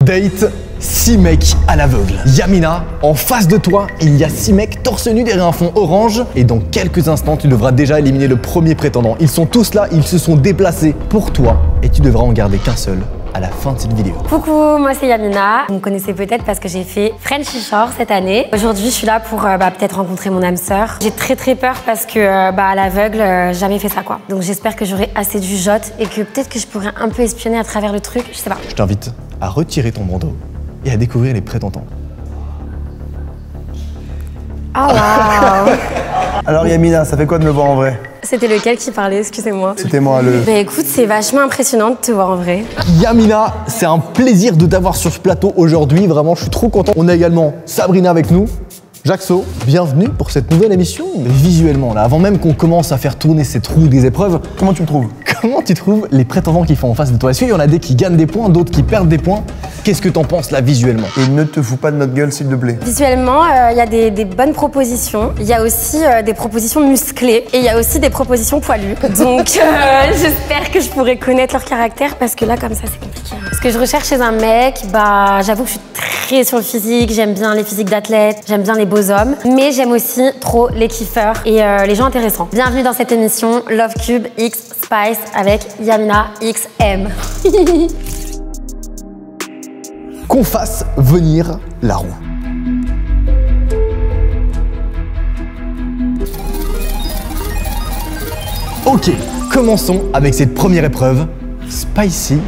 Date 6 mecs à l'aveugle. Yamina, en face de toi, il y a 6 mecs torse nu derrière un fond orange. Et dans quelques instants, tu devras déjà éliminer le premier prétendant. Ils sont tous là, ils se sont déplacés pour toi. Et tu devras en garder qu'un seul à la fin de cette vidéo. Coucou, moi c'est Yamina. Vous me connaissez peut-être parce que j'ai fait Frenchy Shore cette année. Aujourd'hui, je suis là pour peut-être rencontrer mon âme sœur. J'ai très peur parce que à l'aveugle, jamais fait ça quoi. Donc j'espère que j'aurai assez de jugeote et que peut-être que je pourrai un peu espionner à travers le truc, je sais pas. Je t'invite à retirer ton bandeau et à découvrir les prétendants. Oh waouh. Alors Yamina, ça fait quoi de me voir en vrai? C'était lequel qui parlait, excusez-moi? C'était moi le... Bah écoute, c'est vachement impressionnant de te voir en vrai. Yamina, c'est un plaisir de t'avoir sur ce plateau aujourd'hui. Vraiment, je suis trop content. On a également Sabrina avec nous. Jaxo, bienvenue pour cette nouvelle émission. Visuellement, là, avant même qu'on commence à faire tourner ces trous des épreuves, Comment tu me trouves? comment tu trouves les prétendants qui font en face de toi? Est-ce qu'il y en a des qui gagnent des points, d'autres qui perdent des points? Qu'est-ce que t'en penses là visuellement? Et ne te fous pas de notre gueule s'il te plaît. Visuellement, il y a des bonnes propositions. Il y a aussi des propositions musclées et il y a aussi des propositions poilues. Donc j'espère que je pourrai connaître leur caractère parce que là, comme ça, c'est compliqué. Ce que je recherche chez un mec, j'avoue que je suis très sur le physique. J'aime bien les physiques d'athlètes, j'aime bien les beaux hommes, mais j'aime aussi trop les kiffeurs et les gens intéressants. Bienvenue dans cette émission Love Cube X Spice avec Yamina XM. Qu'on fasse venir la roue. Ok, commençons avec cette première épreuve, Spicy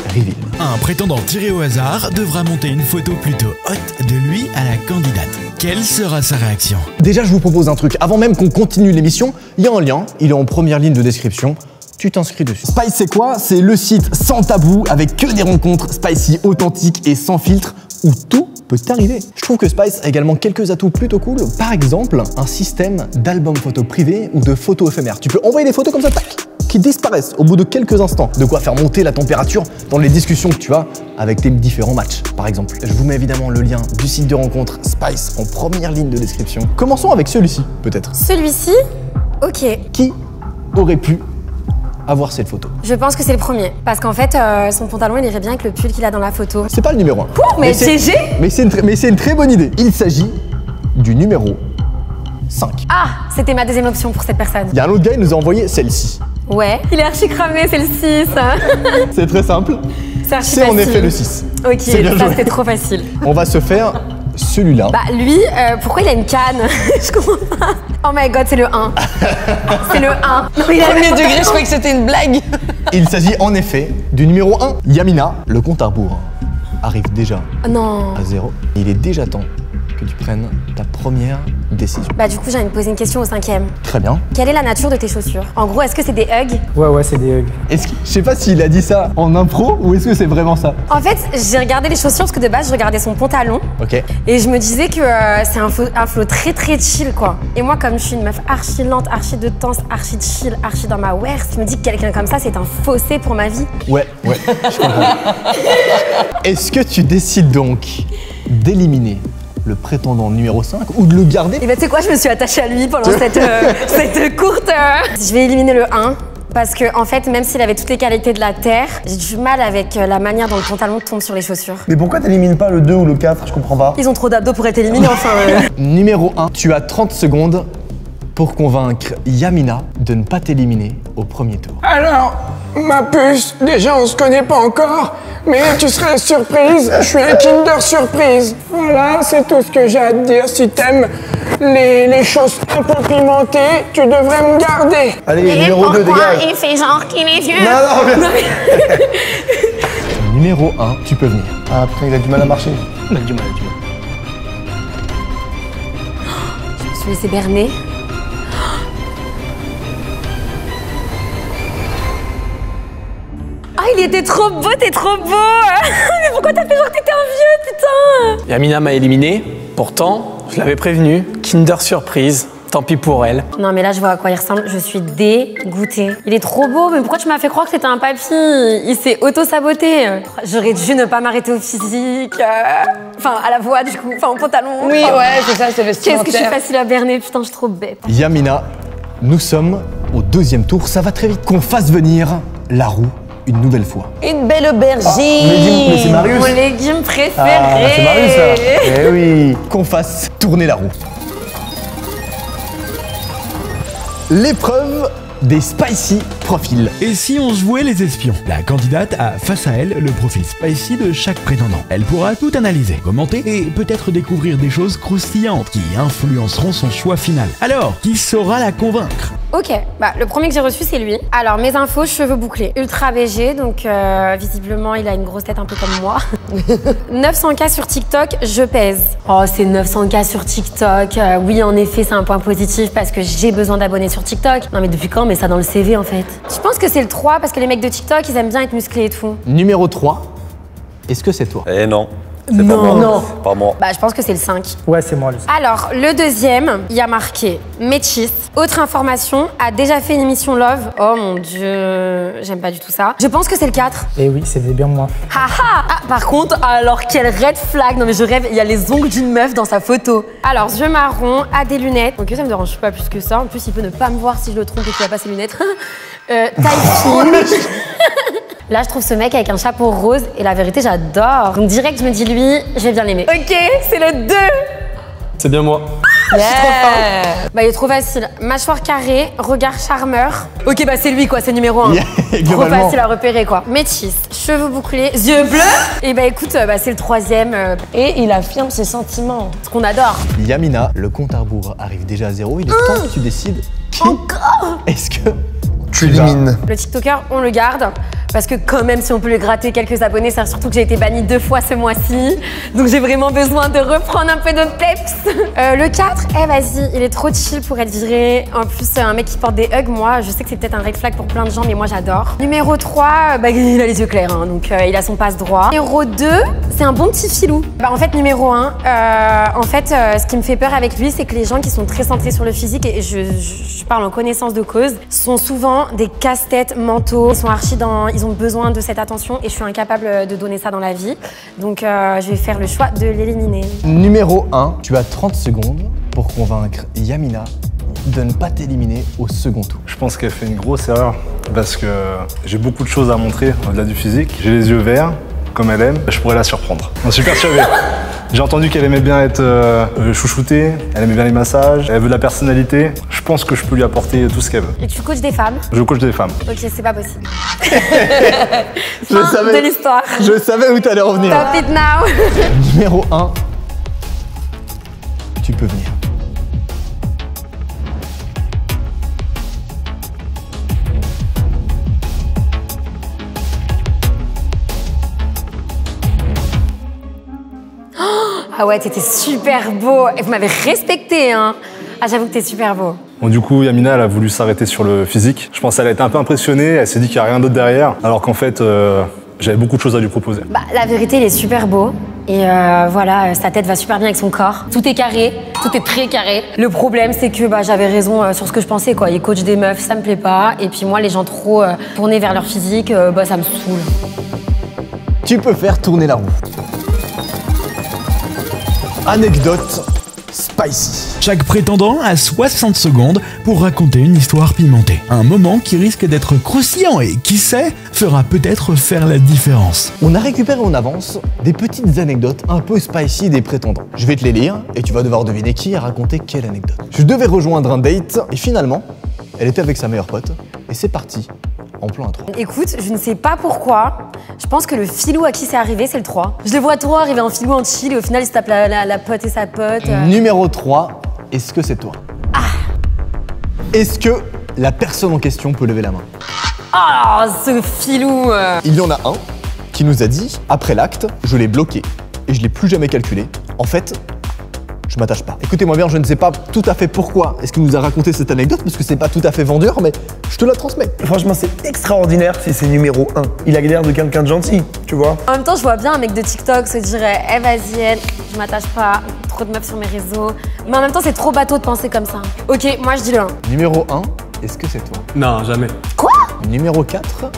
Reveal. Un prétendant tiré au hasard devra monter une photo plutôt haute de lui à la candidate. Quelle sera sa réaction? Déjà, je vous propose un truc. Avant même qu'on continue l'émission, il y a un lien, il est en première ligne de description. Tu t'inscris dessus. Spice, c'est quoi? C'est le site sans tabou, avec que des rencontres spicy authentiques et sans filtre, où tout peut t'arriver. Je trouve que Spice a également quelques atouts plutôt cool. Par exemple, un système d'album photo privé ou de photos éphémères. Tu peux envoyer des photos comme ça, tac, qui disparaissent au bout de quelques instants. De quoi faire monter la température dans les discussions que tu as avec tes différents matchs, par exemple. Je vous mets évidemment le lien du site de rencontre Spice en première ligne de description. Commençons avec celui-ci, peut-être. Celui-ci, ok. Qui aurait pu avoir cette photo? Je pense que c'est le premier. Parce qu'en fait, son pantalon, il irait bien avec le pull qu'il a dans la photo. C'est pas le numéro 1. Mais GG. Mais c'est une très bonne idée. Il s'agit du numéro 5. Ah, c'était ma deuxième option pour cette personne. Il y a un autre gars, il nous a envoyé celle-ci. Ouais. Il est archi cramé, c'est le 6. C'est très simple. C'est archi C'est facile. en effet le 6. Ok, C'est bien ça joué. c'était trop facile. On va se faire celui-là. Lui, pourquoi il a une canne? Je comprends pas. Oh my god, c'est le 1. C'est le 1. Non, il a Premier degré, je croyais que c'était une blague. Il s'agit en effet du numéro 1. Yamina, le compte à rebours arrive déjà Non. à 0. Il est déjà temps que tu prennes ta première décision. Du coup, j'ai envie de poser une question au 5e. Très bien. Quelle est la nature de tes chaussures? En gros, est-ce que c'est des Ugg? Ouais, c'est des hugs. Je sais pas s'il a dit ça en impro ou est-ce que c'est vraiment ça. En fait, j'ai regardé les chaussures parce que de base, je regardais son pantalon. Ok. Et je me disais que c'est un flow très très chill quoi. Et moi comme je suis une meuf archi lente, archi de tense, archi chill, archi dans ma wear, je me dis que quelqu'un comme ça c'est un fossé pour ma vie. Ouais, je comprends. Est-ce que tu décides donc d'éliminer le prétendant numéro 5 ou de le garder? Et tu sais quoi, je me suis attachée à lui pendant cette courte... Je vais éliminer le 1. Parce que en fait, même s'il avait toutes les qualités de la terre, j'ai du mal avec la manière dont le pantalon tombe sur les chaussures. Mais pourquoi t'élimines pas le 2 ou le 4? Je comprends pas. Ils ont trop d'abdos pour être éliminés enfin. Numéro 1, tu as 30 secondes pour convaincre Yamina de ne pas t'éliminer au premier tour. Alors, ma puce, déjà on se connaît pas encore, mais tu serais surprise, je suis un Kinder Surprise. Voilà, c'est tout ce que j'ai à te dire. Si t'aimes les choses un peu pimentées, tu devrais me garder. Allez, numéro 2, dégage. il fait genre qu'il est vieux? Non, Numéro 1, tu peux venir. Ah putain, il a du mal à marcher. Il a du mal. Je me suis laissée berner. Ah, il était trop beau, t'es trop beau. Mais pourquoi t'as fait genre que t'étais un vieux, putain? Yamina m'a éliminé, pourtant, je l'avais prévenu, Kinder Surprise, tant pis pour elle. Non mais là je vois à quoi il ressemble, je suis dégoûtée. Il est trop beau, mais pourquoi tu m'as fait croire que c'était un papy? Il s'est auto-saboté. J'aurais dû ne pas m'arrêter au physique, enfin à la voix du coup, enfin au pantalon. Oui, enfin, ouais, c'est ça, c'est Qu'est-ce que je suis vestimentaire. facile à berner, putain je suis trop bête. Yamina, nous sommes au deuxième tour, ça va très vite. Qu'on fasse venir la roue une nouvelle fois. Une belle aubergine. Mais c'est Marius. Mon légume préféré. Ah, c'est Marius ça. Eh oui. Qu'on fasse tourner la roue. L'épreuve des spicy profils. Et si on jouait les espions? La candidate a face à elle le profil spicy de chaque prétendant. Elle pourra tout analyser, commenter et peut-être découvrir des choses croustillantes qui influenceront son choix final. Alors, qui saura la convaincre? Ok, bah le premier que j'ai reçu c'est lui. Alors mes infos, cheveux bouclés, ultra VG, donc visiblement il a une grosse tête un peu comme moi. 900K sur TikTok, je pèse. Oh c'est 900K sur TikTok, oui en effet c'est un point positif parce que j'ai besoin d'abonnés sur TikTok. Non mais depuis quand on met ça dans le CV en fait? Je pense que c'est le 3 parce que les mecs de TikTok ils aiment bien être musclés et tout. Numéro 3, est-ce que c'est toi? Eh non. C'est Non, pas moi. non. Pas moi. Bah je pense que c'est le 5. Ouais, c'est moi le Alors, le deuxième, il y a marqué Métis. Autre information, a déjà fait une émission Love. Oh mon dieu, j'aime pas du tout ça. Je pense que c'est le 4. Eh oui, c'était bien moi. Haha Ah, par contre, alors quel red flag. Non mais je rêve, il y a les ongles d'une meuf dans sa photo. Alors, yeux marron, a des lunettes. Ok, ça me dérange pas plus que ça. En plus, il peut ne pas me voir si je le trompe et qu'il a pas ses lunettes. Taille fine. Là, je trouve ce mec avec un chapeau rose et la vérité, j'adore. Donc direct, je me dis lui, je vais bien l'aimer. Ok, c'est le 2. C'est bien moi. Je suis trop forte. Bah, il est trop facile. Mâchoire carrée, regard charmeur. Ok, bah c'est lui quoi, c'est numéro 1. Yeah, Trop globalement. facile à repérer quoi. Métis, cheveux bouclés, yeux bleus. Et bah écoute, bah, c'est le 3e. Et il affirme ses sentiments. Ce qu'on adore. Yamina, le compte à rebours arrive déjà à 0. Il est temps que tu décides qui est-ce que Tu élimines. Le TikToker, on le garde. Parce que quand même, si on peut lui gratter quelques abonnés, ça surtout que j'ai été bannie 2 fois ce mois-ci. Donc j'ai vraiment besoin de reprendre un peu de peps. Le 4, vas-y, il est trop chill pour être viré. En plus, un mec qui porte des hugs, moi, je sais que c'est peut-être un red flag pour plein de gens, mais moi j'adore. Numéro 3, bah, il a les yeux clairs, hein, donc il a son passe droit. Numéro 2, c'est un bon petit filou. Bah, en fait, numéro 1, ce qui me fait peur avec lui, c'est que les gens qui sont très centrés sur le physique, et je parle en connaissance de cause, sont souvent des casse-têtes mentaux. Ils ont besoin de cette attention et je suis incapable de donner ça dans la vie. Donc je vais faire le choix de l'éliminer. Numéro 1, tu as 30 secondes pour convaincre Yamina de ne pas t'éliminer au second tour. Je pense qu'elle fait une grosse erreur parce que j'ai beaucoup de choses à montrer au-delà du physique. J'ai les yeux verts, comme elle aime, je pourrais la surprendre. J'en suis persuadé. J'ai entendu qu'elle aimait bien être chouchoutée, elle aimait bien les massages, elle veut de la personnalité. Je pense que je peux lui apporter tout ce qu'elle veut. Et tu coaches des femmes? Je coach des femmes. Ok, c'est pas possible. Je Fin de l'histoire. Je savais où t'allais revenir. Stop it now. Numéro 1, tu peux venir. Ah ouais, t'étais super beau. Et vous m'avez respecté, hein. Ah, j'avoue que t'es super beau. Bon, du coup, Yamina, elle a voulu s'arrêter sur le physique. Je pense qu'elle a été un peu impressionnée, elle s'est dit qu'il n'y a rien d'autre derrière, alors qu'en fait, j'avais beaucoup de choses à lui proposer. Bah, la vérité, il est super beau. Et voilà, sa tête va super bien avec son corps. Tout est carré, tout est très carré. Le problème, c'est que bah, j'avais raison sur ce que je pensais, quoi. Il coach des meufs, ça me plaît pas. Et puis moi, les gens trop tournés vers leur physique, bah, ça me saoule. Tu peux faire tourner la roue. Anecdote spicy. Chaque prétendant a 60 secondes pour raconter une histoire pimentée. Un moment qui risque d'être croustillant et, qui sait, fera peut-être faire la différence. On a récupéré en avance des petites anecdotes un peu spicy des prétendants. Je vais te les lire et tu vas devoir deviner qui a raconté quelle anecdote. Je devais rejoindre un date et finalement, elle était avec sa meilleure pote et c'est parti en plan intro. Écoute, je ne sais pas pourquoi. Je pense que le filou à qui c'est arrivé, c'est le 3. Je le vois trop arriver en filou en chill et au final, il se tape la pote et sa pote. Numéro 3, est-ce que c'est toi? Est-ce que la personne en question peut lever la main? Ah, ce filou Il y en a un qui nous a dit, après l'acte, je l'ai bloqué et je l'ai plus jamais calculé. En fait, je m'attache pas. Écoutez-moi bien, je ne sais pas tout à fait pourquoi est-ce qu'il nous a raconté cette anecdote, parce que c'est pas tout à fait vendeur, mais je te la transmets. Franchement, c'est extraordinaire si c'est numéro 1. Il a l'air de quelqu'un de gentil, tu vois. En même temps, je vois bien un mec de TikTok se dire eh vas-y, elle, je m'attache pas, trop de meufs sur mes réseaux. Mais en même temps, c'est trop bateau de penser comme ça. Ok, moi je dis le 1. Numéro 1, est-ce que c'est toi? Non, jamais. Quoi? Numéro 4,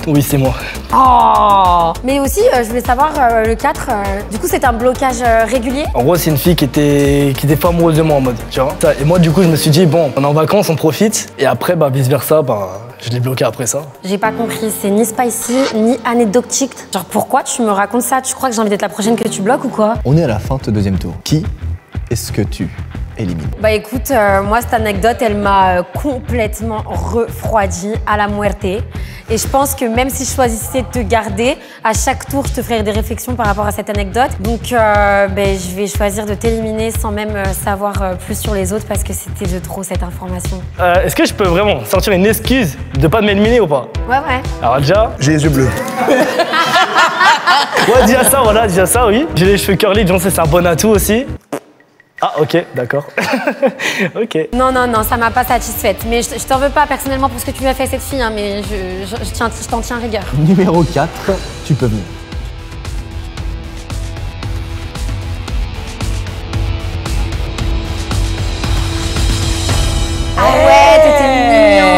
Oui, c'est moi. Oh. Mais aussi, je voulais savoir, le 4, du coup, c'est un blocage régulier? En gros, c'est une fille qui était pas amoureuse de moi en mode, tu vois. Et moi, du coup, je me suis dit, bon, on est en vacances, on profite. Et après, bah, vice versa, bah, je l'ai bloqué après ça. J'ai pas compris, c'est ni spicy, ni anecdotique. Genre pourquoi tu me racontes ça? Tu crois que j'ai envie d'être la prochaine que tu bloques ou quoi? On est à la fin de ce deuxième tour. Qui est-ce que tu élimines? Bah écoute, moi cette anecdote, elle m'a complètement refroidi à la muerte. Et je pense que même si je choisissais de te garder, à chaque tour, je te ferais des réflexions par rapport à cette anecdote. Donc je vais choisir de t'éliminer sans même savoir plus sur les autres parce que c'était de trop cette information. Est-ce que je peux vraiment sortir une excuse de pas m'éliminer ou pas? Ouais, ouais. Alors déjà... J'ai les yeux bleus. Ouais, déjà ça, voilà, déjà ça, oui. J'ai les cheveux curly, donc c'est un bon atout aussi. Ah, ok, d'accord. Ok. Non, non, non, ça m'a pas satisfaite. Mais je t'en veux pas personnellement pour ce que tu lui as fait à cette fille, hein, mais je t'en tiens rigueur. Numéro 4, tu peux venir. Ah ouais, t'étais mignon.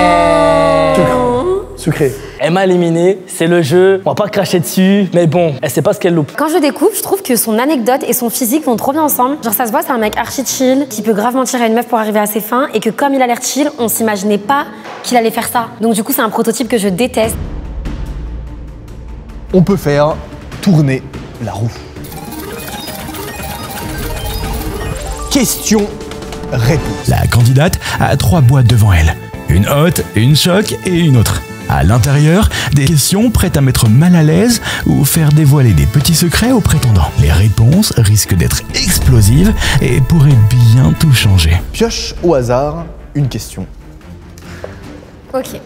Sucré. Elle m'a éliminé, c'est le jeu, on va pas cracher dessus, mais bon, elle sait pas ce qu'elle loupe. Quand je découvre, je trouve que son anecdote et son physique vont trop bien ensemble. Genre ça se voit, c'est un mec archi chill, qui peut grave mentir à une meuf pour arriver à ses fins, et que comme il a l'air chill, on s'imaginait pas qu'il allait faire ça. Donc du coup, c'est un prototype que je déteste. On peut faire tourner la roue. Question-réponse. La candidate a 3 boîtes devant elle. Une haute, une choc et une autre. À l'intérieur, des questions prêtes à mettre mal à l'aise ou faire dévoiler des petits secrets aux prétendants. Les réponses risquent d'être explosives et pourraient bien tout changer. Pioche au hasard une question. Ok.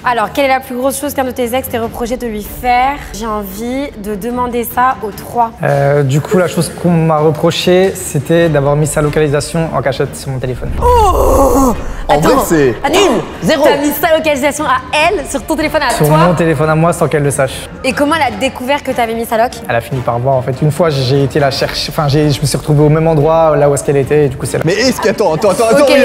Alors, quelle est la plus grosse chose qu'un de tes ex t'ait reproché de lui faire? J'ai envie de demander ça aux 3. Du coup, la chose qu'on m'a reproché, c'était d'avoir mis sa localisation en cachette sur mon téléphone. Oh! En vrai, c'est... Nul! Zéro! T'as mis sa localisation à elle, sur ton téléphone à Sur toi? mon téléphone à moi sans qu'elle le sache. Et comment elle a découvert que t'avais mis sa loc? Elle a fini par voir en fait. Une fois, j'ai été la chercher, enfin, je me suis retrouvé au même endroit, là où est-ce qu'elle était, et du coup, c'est là. Mais est-ce que... Attends. Ok,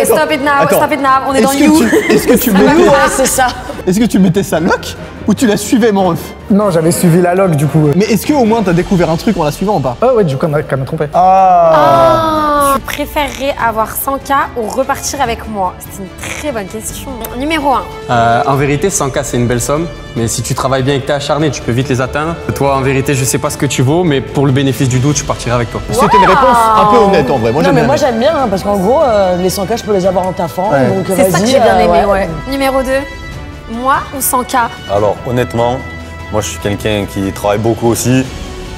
stop it now, Attends. stop it now, on est dans Est-ce que You. est-ce que tu Ouais, mettais... c'est ça. Est-ce que tu mettais sa loc ou tu la suivais, mon ref? Non, j'avais suivi la log du coup. Mais est-ce que au moins t'as découvert un truc en la suivant ou pas? Oh ouais, du coup, elle m'a trompé. Tu préférerais avoir 100K ou repartir avec moi? C'est une très bonne question. Numéro 1. En vérité, 100K, c'est une belle somme. Mais si tu travailles bien et que t'es acharné, tu peux vite les atteindre. Toi, en vérité, je sais pas ce que tu vaux, mais pour le bénéfice du doute, je partirai avec toi. C'était une réponse un peu honnête en vrai. Moi, Non, j'aime mais bien. moi j'aime bien, hein, parce qu'en gros, les 100K, je peux les avoir en taffant. Ouais. Donc C'est ça que vas-y, j'ai bien aimé, ouais. ouais. Numéro 2. Moi ou 100K? Alors honnêtement, moi je suis quelqu'un qui travaille beaucoup aussi,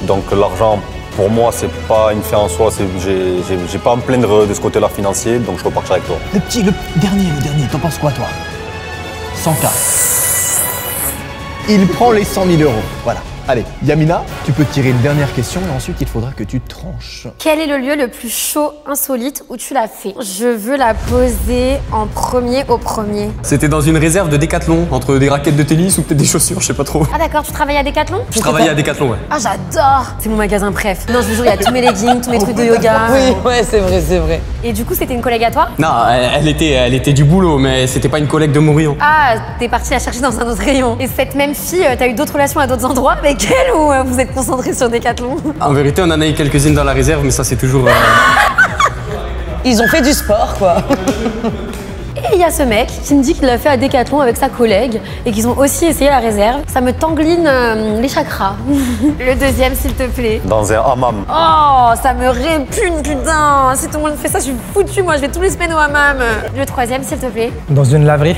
donc l'argent pour moi c'est pas une fin en soi, j'ai pas à me plaindre de ce côté-là financier, donc je repartirai avec toi. Le dernier, t'en penses quoi toi? 100K. Il prend les 100 000 euros. Voilà. Allez, Yamina, tu peux tirer une dernière question et ensuite il faudra que tu tranches. Quel est le lieu le plus chaud, insolite où tu l'as fait? Je veux la poser en premier au premier. C'était dans une réserve de Décathlon, entre des raquettes de tennis ou peut-être des chaussures, je sais pas trop. Ah d'accord, tu travailles à Decathlon? Je travaillais à Décathlon, ouais. Ah j'adore! C'est mon magasin préf. Non, je vous jure, il y a tous mes leggings, tous mes trucs de yoga. Oui, ouais, c'est vrai, c'est vrai. Et du coup, c'était une collègue à toi? Non, elle était du boulot, mais c'était pas une collègue de Morillon. Ah, t'es parti la chercher dans un autre rayon. Et cette même fille, t'as eu d'autres relations à d'autres endroits avec elle ou vous êtes concentrés sur Decathlon? En vérité, on en a eu quelques-unes dans la réserve, mais ça c'est toujours... Ils ont fait du sport, quoi. Et il y a ce mec qui me dit qu'il l'a fait à Decathlon avec sa collègue et qu'ils ont aussi essayé la réserve. Ça me tangline les chakras. Le deuxième, s'il te plaît. Dans un hammam. Oh, ça me répugne, putain. Si tout le monde fait ça, je suis foutue. Moi, je vais tous les semaines au hammam. Le troisième, s'il te plaît. Dans une laverie.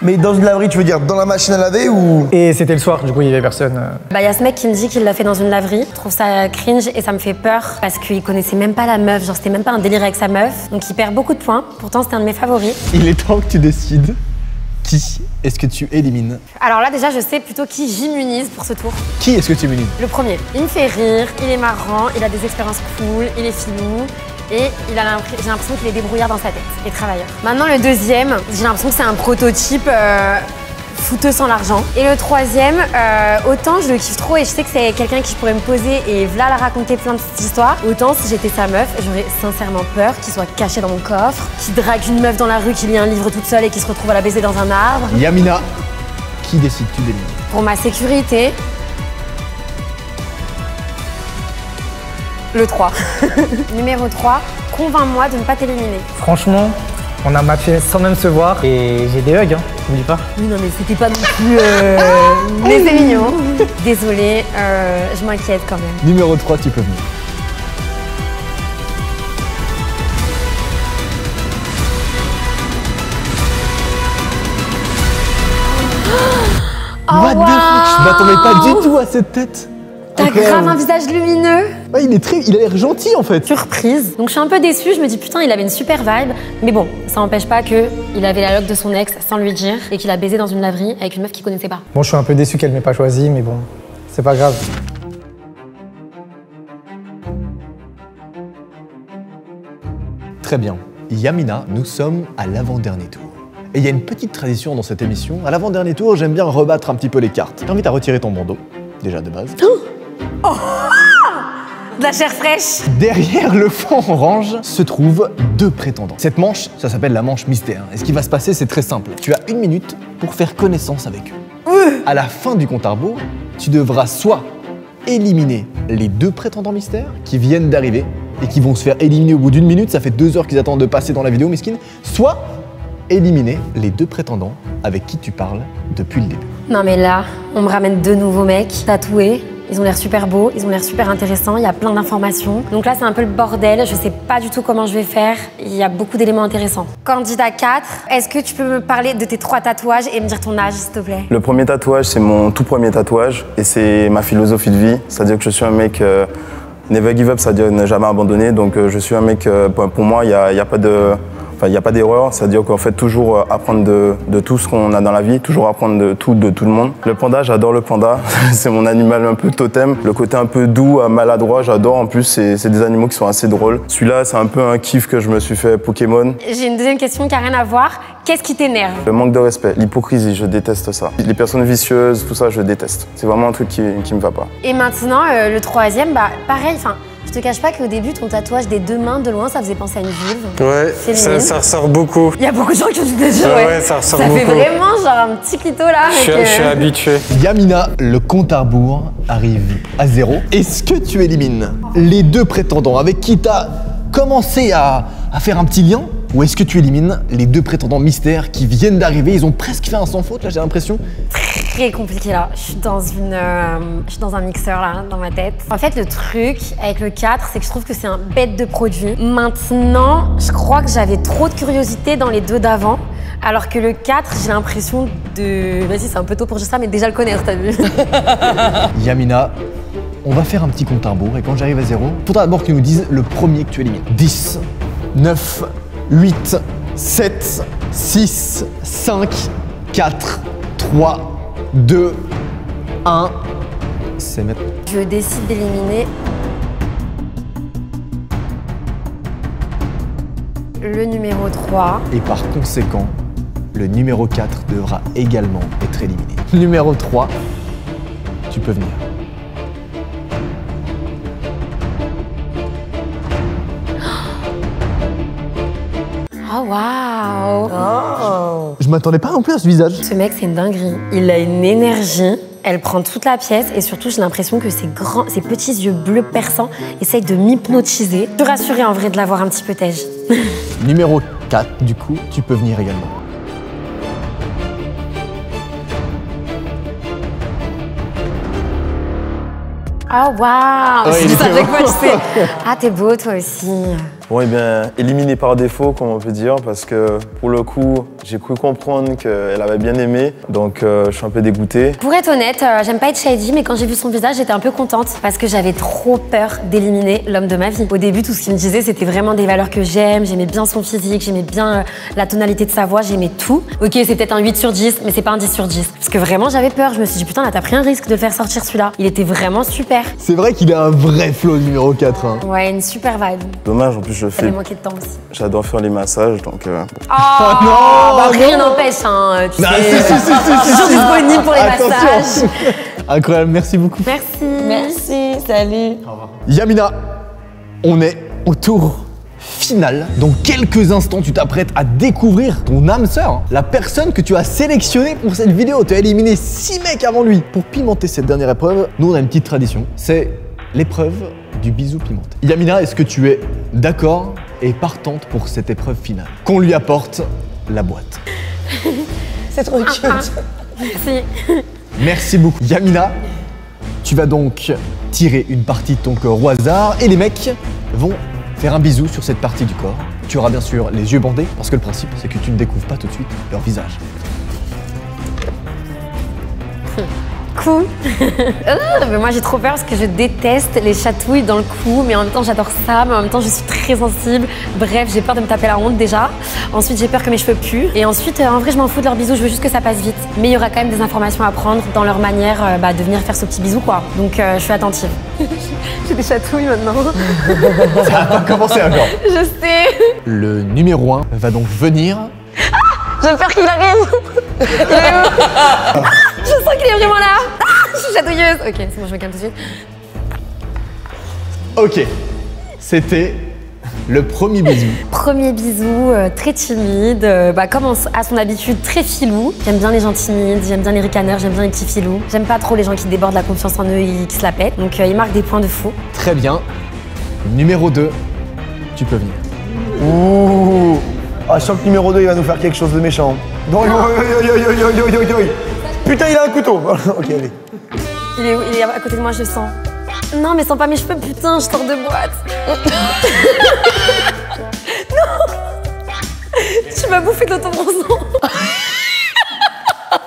Mais dans une laverie, tu veux dire dans la machine à laver ou... Et c'était le soir, du coup, il y avait personne. Bah, il y a ce mec qui me dit qu'il l'a fait dans une laverie. Je trouve ça cringe et ça me fait peur parce qu'il connaissait même pas la meuf. Genre, c'était même pas un délire avec sa meuf. Donc, il perd beaucoup de points. Pourtant, c'était un de mes favoris. Il est temps que tu décides qui est-ce que tu élimines. Alors là, déjà, je sais plutôt qui j'immunise pour ce tour. Qui est-ce que tu élimines? Le premier, il me fait rire, il est marrant, il a des expériences cool, il est filou. Et j'ai l'impression qu'il est débrouillard dans sa tête et travailleur. Maintenant, le deuxième, j'ai l'impression que c'est un prototype fouteux sans l'argent. Et le troisième, autant je le kiffe trop et je sais que c'est quelqu'un qui je pourrais me poser et voilà la raconter plein de petites histoires. Autant si j'étais sa meuf, j'aurais sincèrement peur qu'il soit caché dans mon coffre, qu'il drague une meuf dans la rue, qu'il lit un livre toute seule et qu'il se retrouve à la baiser dans un arbre. Yamina, qui décides-tu d'éliminer? Pour ma sécurité, le 3. Numéro 3, convainc-moi de ne pas t'éliminer. Franchement, on a matché sans même se voir et j'ai des hugs. Hein. N'oublie pas. Oui, non, mais c'était pas non plus. Mais c'est mignon. Désolée, je m'inquiète quand même. Numéro 3, tu peux venir. What the fuck, je m'attendais pas du tout à cette tête. T'as grave un visage lumineux. Ouais, il a l'air gentil en fait. Surprise. Donc je suis un peu déçue, je me dis putain, il avait une super vibe. Mais bon, ça n'empêche pas qu'il avait la loque de son ex sans lui dire et qu'il a baisé dans une laverie avec une meuf qu'il connaissait pas. Bon, je suis un peu déçu qu'elle m'ait pas choisi, mais bon, c'est pas grave. Très bien. Yamina, nous sommes à l'avant-dernier tour. Et il y a une petite tradition dans cette émission. À l'avant-dernier tour, j'aime bien rebattre un petit peu les cartes. T'invite à retirer ton bandeau, déjà de base. Oh, de la chair fraîche. Derrière le fond orange se trouvent 2 prétendants. Cette manche, ça s'appelle la manche mystère. Et ce qui va se passer, c'est très simple. Tu as 1 minute pour faire connaissance avec eux. À la fin du compte à rebours, tu devras soit éliminer les 2 prétendants mystères qui viennent d'arriver et qui vont se faire éliminer au bout d'1 minute, ça fait 2 heures qu'ils attendent de passer dans la vidéo, miskin, soit éliminer les 2 prétendants avec qui tu parles depuis le début. Non mais là, on me ramène 2 nouveaux mecs tatoués. Ils ont l'air super beaux, ils ont l'air super intéressants, il y a plein d'informations. Donc là, c'est un peu le bordel, je sais pas du tout comment je vais faire. Il y a beaucoup d'éléments intéressants. Candidat 4, est-ce que tu peux me parler de tes 3 tatouages et me dire ton âge, s'il te plaît? Le premier tatouage, c'est mon tout premier tatouage et c'est ma philosophie de vie. C'est-à-dire que je suis un mec never give up, c'est-à-dire ne jamais abandonner. Donc je suis un mec, pour moi, il n'y a pas de... Enfin, il n'y a pas d'erreur, c'est-à-dire qu'en fait, toujours apprendre de tout ce qu'on a dans la vie, toujours apprendre de tout le monde. Le panda, j'adore le panda, c'est mon animal un peu totem. Le côté un peu doux, maladroit, j'adore. En plus, c'est des animaux qui sont assez drôles. Celui-là, c'est un peu un kiff que je me suis fait Pokémon. J'ai une deuxième question qui n'a rien à voir. Qu'est-ce qui t'énerve? Le manque de respect, l'hypocrisie, je déteste ça. Les personnes vicieuses, tout ça, je déteste. C'est vraiment un truc qui me va pas. Et maintenant, le troisième, bah pareil, enfin... Je te cache pas qu'au début, ton tatouage des 2 mains de loin, ça faisait penser à une vulve. Ouais, ça ressort beaucoup. Il y a beaucoup de gens qui ont dit déjà, ouais, ça ressort beaucoup. Ça fait vraiment genre un petit clito là. Je suis habitué. Yamina, le compte à rebours arrive à 0. Est-ce que tu élimines les 2 prétendants avec qui t'as commencé à faire un petit lien? Ou est-ce que tu élimines les 2 prétendants mystères qui viennent d'arriver? Ils ont presque fait un sans faute, là, j'ai l'impression. Très compliqué là. Je suis dans un mixeur là, dans ma tête. En fait, le truc avec le 4, c'est que je trouve que c'est un bête de produit. Maintenant, je crois que j'avais trop de curiosité dans les 2 d'avant. Alors que le 4, j'ai l'impression de... Vas-y, c'est un peu tôt pour dire ça, mais déjà le connaître, t'as vu? Yamina, on va faire un petit compte à rebours et quand j'arrive à 0, faudra d'abord que tu nous dises le premier que tu élimines. 10, 9, 8, 7, 6, 5, 4, 3, 2, 1. C'est maintenant. Je décide d'éliminer le numéro 3. Et par conséquent, le numéro 4 devra également être éliminé. Numéro 3, tu peux venir. Oh waouh! Oh. Je m'attendais pas non plus à ce visage. Ce mec, c'est une dinguerie. Il a une énergie, elle prend toute la pièce et surtout, j'ai l'impression que ses petits yeux bleus perçants essayent de m'hypnotiser. Je suis rassurée en vrai de l'avoir un petit peu tège. Numéro 4, du coup, tu peux venir également. Oh waouh! Ouais, C'est ça avec moi, je sais. Ah, t'es beau toi aussi. Bon, eh bien, éliminé par défaut, comme on peut dire, parce que pour le coup, j'ai cru comprendre qu'elle avait bien aimé, donc je suis un peu dégoûté. Pour être honnête, j'aime pas être shady, mais quand j'ai vu son visage, j'étais un peu contente parce que j'avais trop peur d'éliminer l'homme de ma vie. Au début, tout ce qu'il me disait, c'était vraiment des valeurs que j'aimais bien son physique, j'aimais bien la tonalité de sa voix, j'aimais tout. Ok, c'est peut-être un 8 sur 10, mais c'est pas un 10 sur 10. Parce que vraiment, j'avais peur, je me suis dit, putain, là, t'as pris un risque de le faire sortir celui-là. Il était vraiment super. C'est vrai qu'il a un vrai flow, numéro 4. Hein. Ouais, une super vibe. Dommage, en plus, je fais... manqué de temps aussi. J'adore faire les massages, donc... Oh, non, bah, rien n'empêche, hein. Tu sais, toujours disponible pour les massages. Incroyable, merci beaucoup. Merci, salut. Au revoir. Yamina, on est au tour final. Dans quelques instants, tu t'apprêtes à découvrir ton âme sœur, la personne que tu as sélectionnée pour cette vidéo. Tu as éliminé 6 mecs avant lui. Pour pimenter cette dernière épreuve, nous on a une petite tradition, c'est l'épreuve du bisou pimenté. Yamina, est-ce que tu es d'accord et partante pour cette épreuve finale? Qu'on lui apporte la boîte. C'est trop cute. Merci. Merci beaucoup. Yamina, tu vas donc tirer une partie de ton corps au hasard et les mecs vont faire un bisou sur cette partie du corps. Tu auras bien sûr les yeux bandés parce que le principe c'est que tu ne découvres pas tout de suite leur visage. Cou. Mais moi j'ai trop peur parce que je déteste les chatouilles dans le cou, mais en même temps j'adore ça, mais en même temps je suis très sensible. Bref, j'ai peur de me taper la honte déjà. Ensuite j'ai peur que mes cheveux puent. Et ensuite en vrai je m'en fous de leurs bisous, je veux juste que ça passe vite. Mais il y aura quand même des informations à prendre dans leur manière de venir faire ce petit bisou quoi. Donc je suis attentive. J'ai des chatouilles maintenant. Ça n'a pas commencé encore. Je sais. Le numéro 1 va donc venir. J'ai peur qu'il arrive. Il est où? Je sens qu'il est vraiment là. Je suis chatouilleuse. Ok, c'est bon, je me calme tout de suite. Ok, c'était le premier bisou. Premier bisou, très timide, comme à son habitude, très filou. J'aime bien les gens timides, j'aime bien les ricaneurs, j'aime bien les petits filous. J'aime pas trop les gens qui débordent la confiance en eux et qui se la pètent. Donc il marque des points de fou. Très bien. Numéro 2, tu peux venir. Ouh. Ah, je sens que numéro 2 il va nous faire quelque chose de méchant. Putain, il a un couteau. Ok, allez. Il est où? Il est à côté de moi, je le sens. Non, mais sens pas mes cheveux, putain, je sors de boîte. Non. Tu m'as bouffé de l'autobronzant.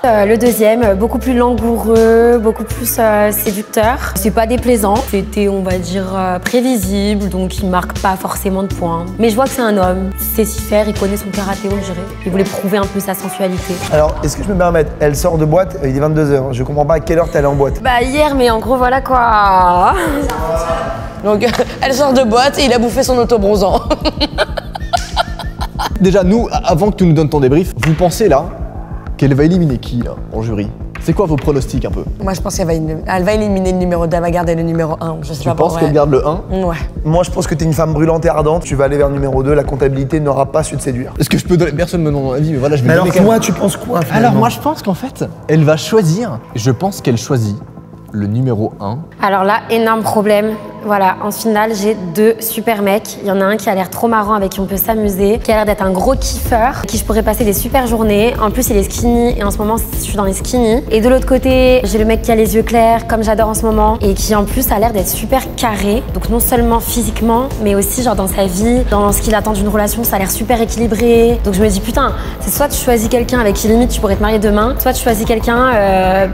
Le deuxième, beaucoup plus langoureux, beaucoup plus séducteur. C'est pas déplaisant, c'était on va dire prévisible, donc il marque pas forcément de points. Mais je vois que c'est un homme, il sait s'y faire, il connaît son karaté, on dirait. Il voulait prouver un peu sa sensualité. Alors, est-ce que je peux me permettre? Elle sort de boîte, il est 22h. Je comprends pas à quelle heure t'es allée en boîte. Bah hier, mais en gros voilà quoi. Donc elle sort de boîte et il a bouffé son autobronzant. Déjà, nous, avant que tu nous donnes ton débrief, vous pensez là qu'elle va éliminer qui là, en jury? C'est quoi vos pronostics un peu? Moi je pense qu'elle va éliminer le numéro 2, elle va garder le numéro 1. Je sais Tu penses qu'elle garde le 1? Ouais. Moi je pense que t'es une femme brûlante et ardente, tu vas aller vers le numéro 2, la comptabilité n'aura pas su te séduire. Est-ce que je peux donner? Personne me demande mon avis, mais voilà, je vais Mais donner alors quand toi même. tu penses quoi finalement? Alors moi je pense qu'en fait, elle va choisir, je pense qu'elle choisit le numéro 1. Alors là, énorme problème. Voilà, en finale, j'ai 2 super mecs. Il y en a un qui a l'air trop marrant, avec qui on peut s'amuser, qui a l'air d'être un gros kiffeur, avec qui je pourrais passer des super journées. En plus, il est skinny et en ce moment, je suis dans les skinny. Et de l'autre côté, j'ai le mec qui a les yeux clairs, comme j'adore en ce moment, et qui en plus a l'air d'être super carré. Donc non seulement physiquement, mais aussi genre dans sa vie, dans ce qu'il attend d'une relation, ça a l'air super équilibré. Donc je me dis putain, c'est soit tu choisis quelqu'un avec qui limite tu pourrais te marier demain, soit tu choisis quelqu'un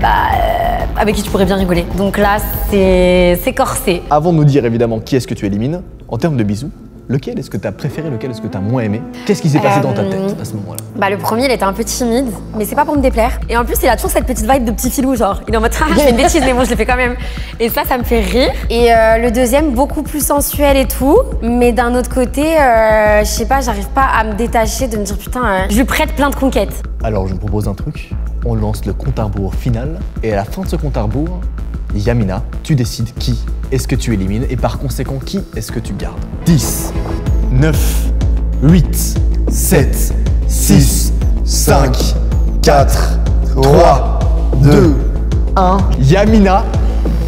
avec qui tu pourrais bien rigoler. Donc là, c'est corsé. Avant de nous dire évidemment qui est-ce que tu élimines, en termes de bisous, lequel est-ce que tu as préféré, lequel est-ce que tu as moins aimé? Qu'est-ce qui s'est passé dans ta tête à ce moment-là? Bah le premier il était un peu timide, mais c'est pas pour me déplaire. Et en plus il a toujours cette petite vibe de petit filou, genre il est en mode ah je fais une bêtise mais bon je le fais quand même. Et ça me fait rire. Et le deuxième beaucoup plus sensuel et tout, mais d'un autre côté je sais pas, j'arrive pas à me détacher de me dire putain je lui prête plein de conquêtes. Alors je vous propose un truc, on lance le compte à rebours final et à la fin de ce compte à rebours, Yamina, tu décides qui est-ce que tu élimines et par conséquent qui est-ce que tu gardes. 10, 9, 8, 7, 6, 5, 4, 3, 2, 1. Yamina,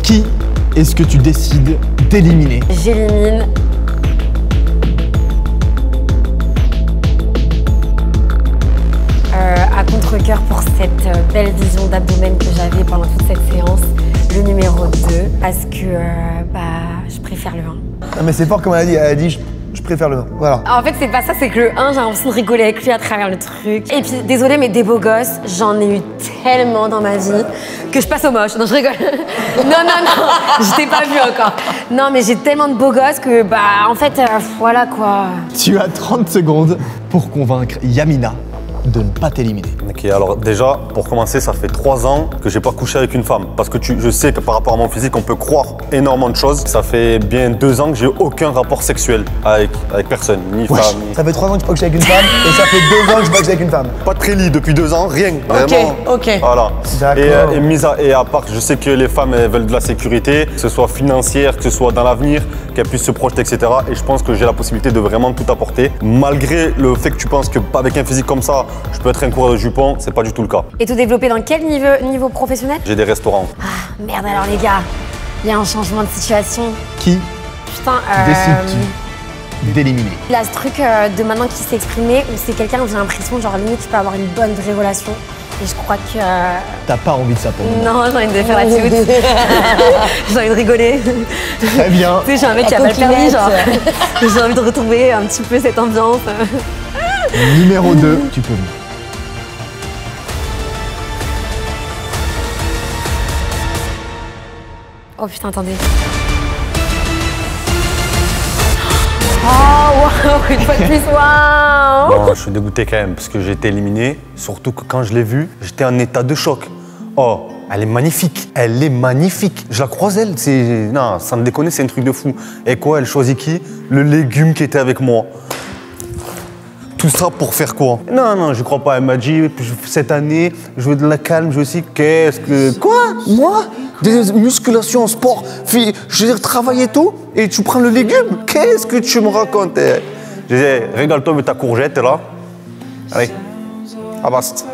qui est-ce que tu décides d'éliminer? J'élimine à contre-cœur pour cette belle vision d'abdomen que j'avais pendant toute cette séance, le numéro 2, parce que je préfère le 1. Non mais c'est fort comme elle a dit je préfère le 1, voilà. En fait c'est pas ça, c'est que le 1 j'ai l'impression de rigoler avec lui à travers le truc. Et puis désolé mais des beaux gosses, j'en ai eu tellement dans ma vie que je passe au moche. Non je rigole. non, je t'ai pas vu encore. Non mais j'ai tellement de beaux gosses que en fait voilà quoi. Tu as 30 secondes pour convaincre Yamina de ne pas t'éliminer. Ok, alors déjà, pour commencer, ça fait 3 ans que j'ai pas couché avec une femme. Parce que je sais que par rapport à mon physique, on peut croire énormément de choses. Ça fait bien 2 ans que j'ai aucun rapport sexuel avec personne, ni femme. Ni... Ça fait 3 ans que tu pas couché avec une femme et ça fait 2 ans que je pas couché avec une femme. Pas de prélit depuis 2 ans, rien, vraiment. Ok. Voilà. D'accord. Et à part, je sais que les femmes elles veulent de la sécurité, que ce soit financière, que ce soit dans l'avenir, qu'elles puissent se projeter, etc. Et je pense que j'ai la possibilité de vraiment tout apporter. Malgré le fait que tu penses qu'avec un physique comme ça, je peux être un coureur de jupons, c'est pas du tout le cas. Et tout développer dans quel niveau professionnel? J'ai des restaurants. Ah merde alors les gars, il y a un changement de situation. Qui Putain, décides-tu d'éliminer? Il a ce truc de maintenant qui s'est exprimé où c'est quelqu'un où j'ai l'impression genre limite tu peux avoir une bonne vraie relation. Et je crois que... T'as pas envie de ça pour moi. Non, j'ai envie de faire la tute. J'ai envie de rigoler. Très bien. Tu sais, j'ai un mec qui a pas le permis, genre. J'ai envie de retrouver un petit peu cette ambiance. Numéro 2, tu peux venir. Oh putain, attendez. Oh, waouh, une fois de plus, waouh. Non, je suis dégoûté quand même parce que j'ai été éliminé. Surtout que quand je l'ai vue, j'étais en état de choc. Oh, elle est magnifique. Elle est magnifique. Je la croise, elle. Non, sans me déconner, c'est un truc de fou. Et quoi, elle choisit qui? Le légume qui était avec moi. Tout ça pour faire quoi? Non, je crois pas. Elle m'a dit, cette année, je veux de la calme, je veux aussi. Qu'est-ce que... Quoi? Moi? Des musculations en sport, je veux dire, travailler tout, et tu prends le légume? Qu'est-ce que tu me racontes? Je disais, régale-toi avec ta courgette, t'es là. Allez, avance.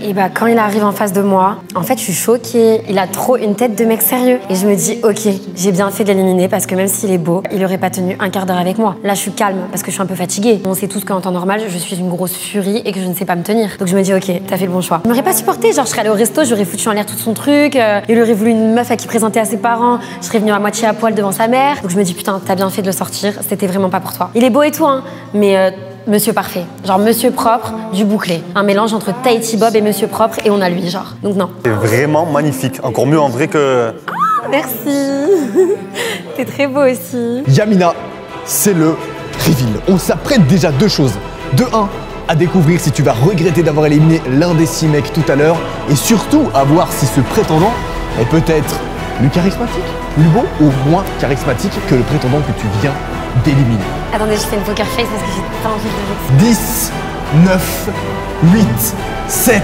Et bah quand il arrive en face de moi, en fait je suis choquée. Il a trop une tête de mec sérieux. Et je me dis ok, j'ai bien fait de l'éliminer parce que même s'il est beau, il aurait pas tenu un quart d'heure avec moi. Là je suis calme parce que je suis un peu fatiguée. On sait tous qu'en temps normal, je suis une grosse furie et que je ne sais pas me tenir. Donc je me dis ok, t'as fait le bon choix. Je m'aurais pas supporté, genre je serais allée au resto, j'aurais foutu en l'air tout son truc. Il aurait voulu une meuf à qui présenter à ses parents. Je serais venue à moitié à poil devant sa mère. Donc je me dis putain, t'as bien fait de le sortir. C'était vraiment pas pour toi. Il est beau et tout hein, mais Monsieur parfait, genre monsieur propre, du bouclé. Un mélange entre Tahiti Bob et monsieur propre et on a lui, genre. Donc non. C'est vraiment magnifique, encore mieux en vrai que... Ah, merci. T'es très beau aussi. Yamina, c'est le reveal. On s'apprête déjà deux choses. De un, à découvrir si tu vas regretter d'avoir éliminé l'un des 6 mecs tout à l'heure. Et surtout, à voir si ce prétendant est peut-être plus charismatique, plus beau ou moins charismatique que le prétendant que tu viens d'éliminer. Attendez, je fais une poker face parce que j'ai pas envie de... 10, 9, 8, 7,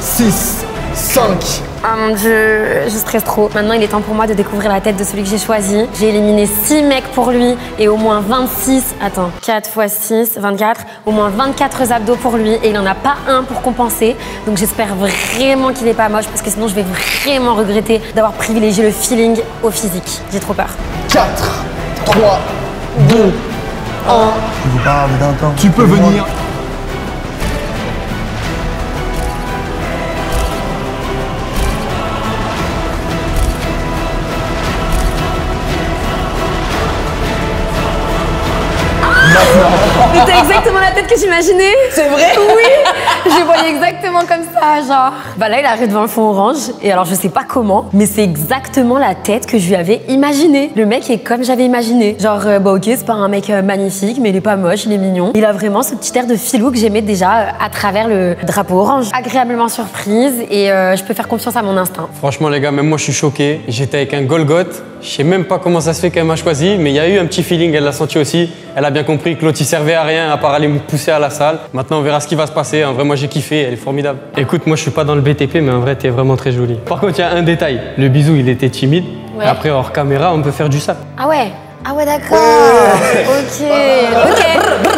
6, 5. Oh mon dieu, je stresse trop. Maintenant, il est temps pour moi de découvrir la tête de celui que j'ai choisi. J'ai éliminé 6 mecs pour lui et au moins 26... Attends, 4 x 6, 24. Au moins 24 abdos pour lui et il en a pas un pour compenser. Donc j'espère vraiment qu'il est pas moche parce que sinon je vais vraiment regretter d'avoir privilégié le feeling au physique. J'ai trop peur. 4, 3, 2, 1. Tu peux venir. C'était exactement la tête que j'imaginais. C'est vrai? Oui, je voyais exactement comme ça, genre. Bah là, il arrive devant le fond orange. Et alors, je sais pas comment, mais c'est exactement la tête que je lui avais imaginée. Le mec est comme j'avais imaginé. Genre, bah ok, c'est pas un mec magnifique, mais il est pas moche, il est mignon. Il a vraiment ce petit air de filou que j'aimais déjà à travers le drapeau orange. Agréablement surprise et je peux faire confiance à mon instinct. Franchement, les gars, même moi, je suis choqué. J'étais avec un Golgoth. Je sais même pas comment ça se fait qu'elle m'a choisi, mais il y a eu un petit feeling, elle l'a senti aussi. Elle a bien compris que l'autre, il servait à rien à part aller me pousser à la salle. Maintenant, on verra ce qui va se passer. En vrai, moi, j'ai kiffé, elle est formidable. Écoute, moi, je suis pas dans le BTP, mais en vrai, t'es vraiment très jolie. Par contre, il y a un détail. Le bisou, il était timide. Ouais. Après, hors caméra, on peut faire du sap. Ah ouais? Ah ouais, d'accord. Ok.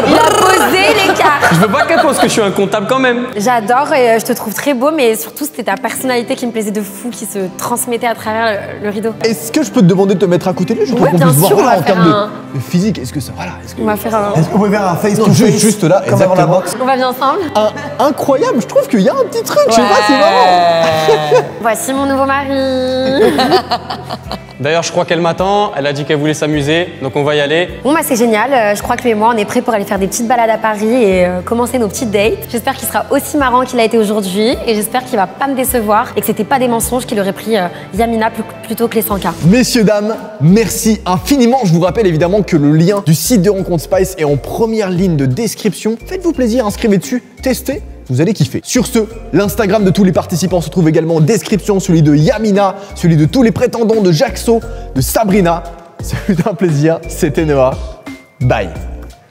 Il a posé les cartes. Je veux pas qu'elle pense que je suis un comptable quand même. J'adore et je te trouve très beau, mais surtout c'était ta personnalité qui me plaisait de fou, qui se transmettait à travers le rideau. Est-ce que je peux te demander de te mettre à côté de lui? Je trouve qu'on puisse voir voilà, en termes de physique. Est-ce que ça, voilà, on va faire un... Est-ce qu'on peut faire un face to face juste là, exactement. On va bien ensemble. Incroyable, je trouve qu'il y a un petit truc, je sais pas, c'est marrant. Voici mon nouveau mari. D'ailleurs, je crois qu'elle m'attend. Elle a dit qu'elle voulait s'amuser, donc on va y aller. Bon, bah c'est génial. Je crois que lui et moi, on est prêts pour aller faire des petites balades à Paris et commencer nos petites dates. J'espère qu'il sera aussi marrant qu'il a été aujourd'hui et j'espère qu'il va pas me décevoir et que c'était pas des mensonges qu'il aurait pris Yamina plutôt que les 100K. Messieurs, dames, merci infiniment. Je vous rappelle évidemment que le lien du site de Rencontre Spice est en première ligne de description. Faites-vous plaisir, inscrivez dessus, testez. Vous allez kiffer. Sur ce, l'Instagram de tous les participants se trouve également en description, celui de Yamina, celui de tous les prétendants de Jaxo, de Sabrina. Ça fut un plaisir, c'était Noah. Bye.